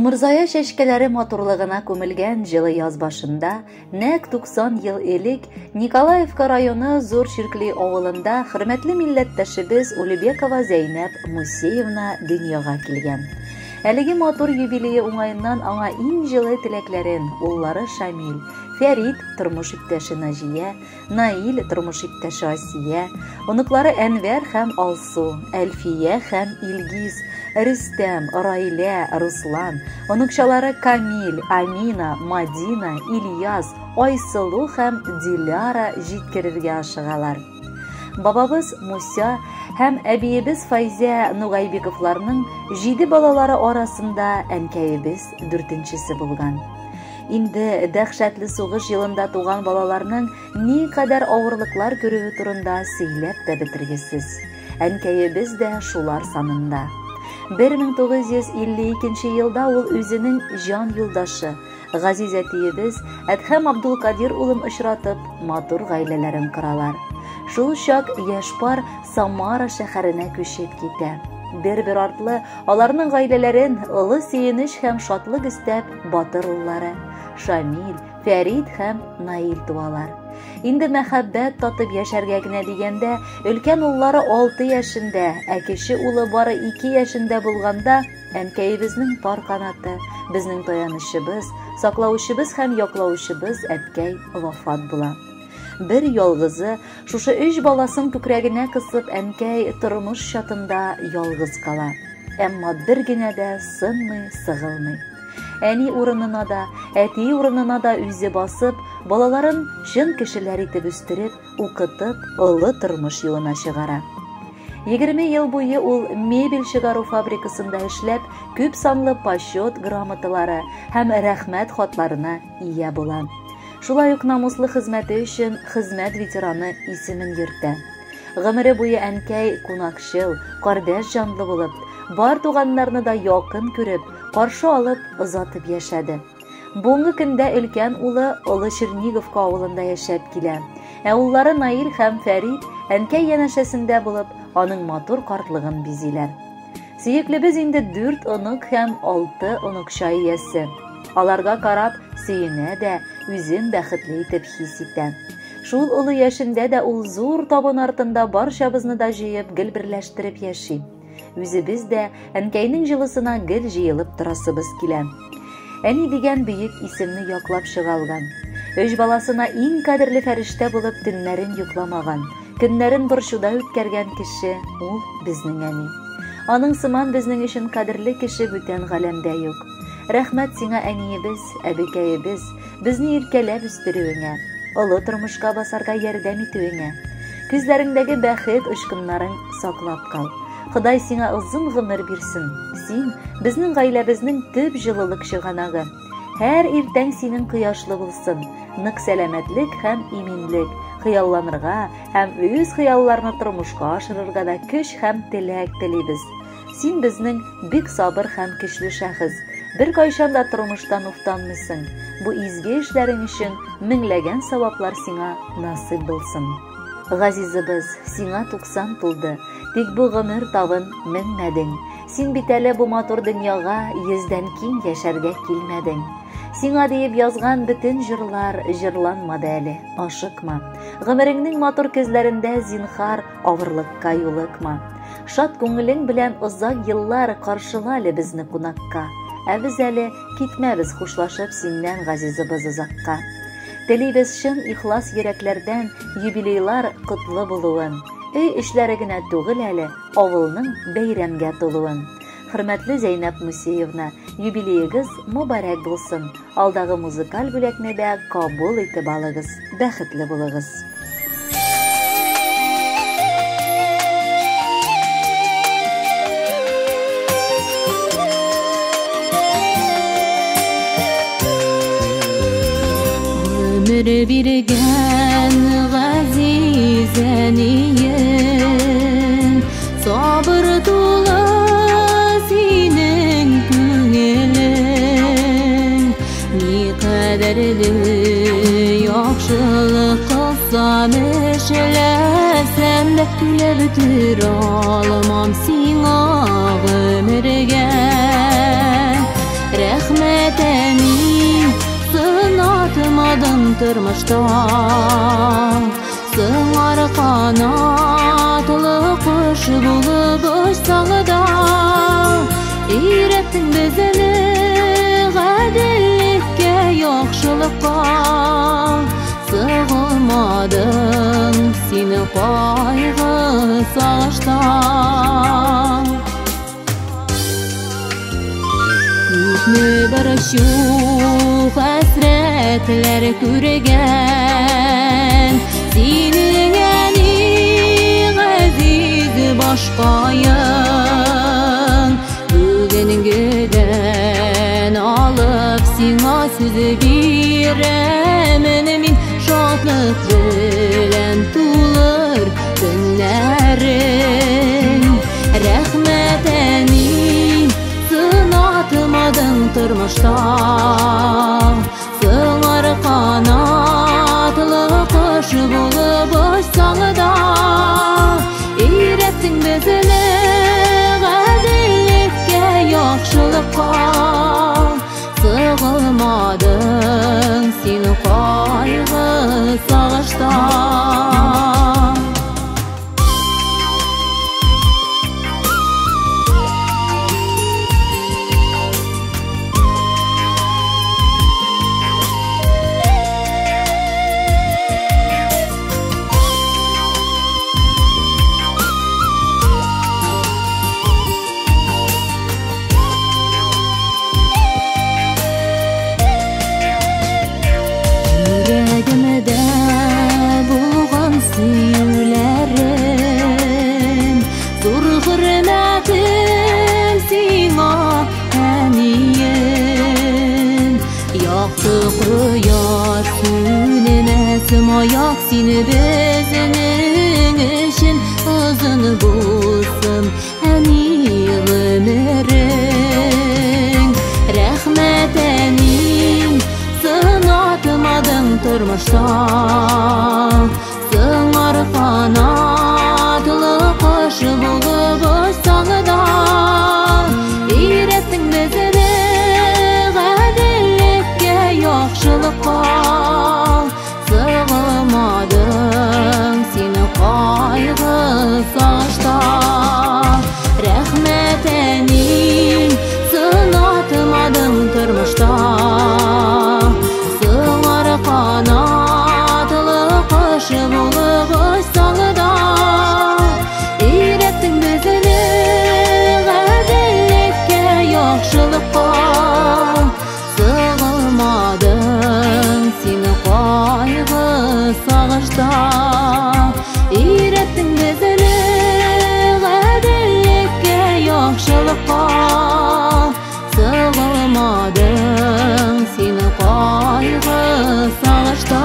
Умырзая чәчкәләре матурлыгына күмелгән җылы яз башында, нәкъ 90 ел элек Николаевка районы Зур Чиркли авылында хөрмәтле милләттәшебез Улибекова Зәйнәп Мусеевна дөньяга килгән. Әлеге матур юбилее уңаеннан аңа иң җылы теләкләрен уллары Шамил, Фәрит тормыш иптәше Наҗия, Наил тормыш иптәше Асия, оныклары Әнвәр һәм Алсу, Әлфия һәм Илгиз, Рөстәм, Раилә, Руслан, оныкчалары Камил, Амина, Мадина, Ильяс, Айсылу һәм Диляра җиткерергә ашыгалар. Бабабыз Муса һәм әбиебез Файза Нугайбековларның 7 балалары арасында әнкәебез 4-нчесе булган. Инде дәһшәтле сугыш елында туган балаларның ни кадәр авырлыклар күрүе турында сөйләп тә бетергесез. Әнкәебез дә шулар санында. 1952 елда ул үзенең җан юлдашы Газиз әтиебез Әдһәм Абдулкадир улын очратып, матур гаиләләрен коралар. Шул чак яшь пар Самара шәһәренә күчеп китә. Бер артлы аларның гаиләләрен олы сөенеч һәм шатлык истәп батыр уллары Шамил, Фәрит һәм Наил туалар. Инде мәхәббәт татып яшәргә генә дигәндә, өлкән уллары 6 яшендә, ә кече улы бары 2 яшендә булганда, әнкәебезнең пар канаты, безнең таянычыбыз, саклаучыбыз һәм яклаучыбыз әткәй вафат була. Бер ялгызы, шушы 3 баласын күкрәгенә кысып, әнкәй тормыш чатында ялгыз кала. Әмма бер генә дә сынмый, сыгылмый. Әни урынына да, әти урынына да үзе басып, балаларын чын кешеләр итеп үстереп, укытып, олы тормыш юлына чыгара. 20 ел буе ул мебель чыгару фабрикасында эшләп, күп санлы почет грамоталары һәм рәхмәт хатларына ия була. Шулай ук намуслы хезмәте өчен хезмәт ветераны исемен йөртә. Гомере буе әнкәй кунакчыл, кардәш җанлы булып, бар туганнарны да якын күреп, каршы алып, озатып яшәде. Буңгы көндә өлкән улы Олы Черниговка авылында яшәп килә. Ә уллары Наил һәм Фәрит әнкәй янәшәсендә булып, аның матур картлыгын бизиләр. Сөеклебез инде 4 онук һәм 6 онукча иясе. Аларга карап, сөенә дә, үзен бәхетле итеп хис итә. Шул олы яшендә дә ул зур табын артында барчабызны да җыеп, гел берләштереп яши. Үзебез дә әнкәйнең җылысына гел җыелып торасыбыз килә. Әни дигән бөек исемне яклап чыгалган. 3 баласына иң кадерле фәрештә булып төннәрен йокламаган, көннәрен борчуда үткәргән кеше ул безнең әни. Аның сыман безнең өчен кадерле кеше бүтән галәмдә юк. Рәхмәт сиңа әниебез, әбекәебез, безне иркәләп үстерүеңә, олы тормышка басарга ярдәм итүеңә. Күзләреңдәге бәхет очкыннарын саклап кал. Ходай сиңа озын гомер бирсен. Син безнең гаиләбезнең төп җылылык чыганагы. Һәр иртәң синең кояшлы булсын. Нык сәламәтлек һәм иминлек, хыялланырга һәм үз хыялларны тормышка ашырырга да көч һәм теләк телибез. Син безнең бик сабыр һәм көчле шәхес. Бер кайчан да тормыштан уфтанмыйсың. Бу изге эшләрең өчен меңләгән саваплар сиңа насыйп булсын. Газизыбыз, сиңа 90 тулды, тик бу гомер тавын менмәдең. Син бит әле бу матур дөньяга 100дән киң яшәргә килмәдең. Сиңа диеп язган бөтен җырлар җырланмады әле, ашыкма. Гомереңнең матур көзләрендә зинһар авырлыкка юлыкма. Шат күңелең белән озак еллар каршыла әле безне кунакка. Ә без әле китмәбез хушлашып синнән, Газизыбыз, озакка. Телибез чын ихлас йөрәкләрдән юбилейлар котлы булуын, өй эшләре генә түгел әле, авылның бәйрәмгә тулуын. Хөрмәтле Зәйнәп Мусеевна, юбилеегез мөбарәк булсын. Алдагы музыкаль бүләкне дә кабул итеп алыгыз. Бәхетле булыгыз. Ömür birgen Gaziz әнием, sabır dolu senin күңелең. Ni kaderli yaxşılık kılsam eşelesem de güler tür almam sina ömürge. Rəhmətəni sınatmadın tırmışda Sığar qanatlı quş bulub uçsağıda Eyrettin bizini qədillikə, yaxşılıqqa Sığılmadın seni qayğı sağışda Күпме bir şu həsrətlər görgən Senin ənin əziz başqayın Bugün güdən alıp sina sözü birəmin Min şadlıq bilən tulur günlərin Rəhmətəni sınatmadın tırmışda Sığar qanatlı quş bulub uçsağıda Eyrettin bizini qədillikə, yaxşılıqqa Sığılmadın seni qayğı sağışda Yüreğimde bulğan suyulerin Zor hürmetim sina haniyin Yaktı kuyar sünnesim ayak seni bezinin işin Uzun bulsun hani ömürün Rəhmətənin sınatmadın tırmışda Sığar qanatlı quş bulub uçsağıda Eyrettin bizini qədillikə, yaxşılıqqa Sığılmadın seni qayğı sağışda Rəhmətənin sınatmadın tırmışda Sığar qanatlı quş bulub uçsağıda Eyrettin bizini qədillikə, yaxşılıqqa Sığılmadın seni qayğı sağışda Eyrettin bizini qədillikə, yaxşılıqqa Sığılmadın seni qayğı sağışda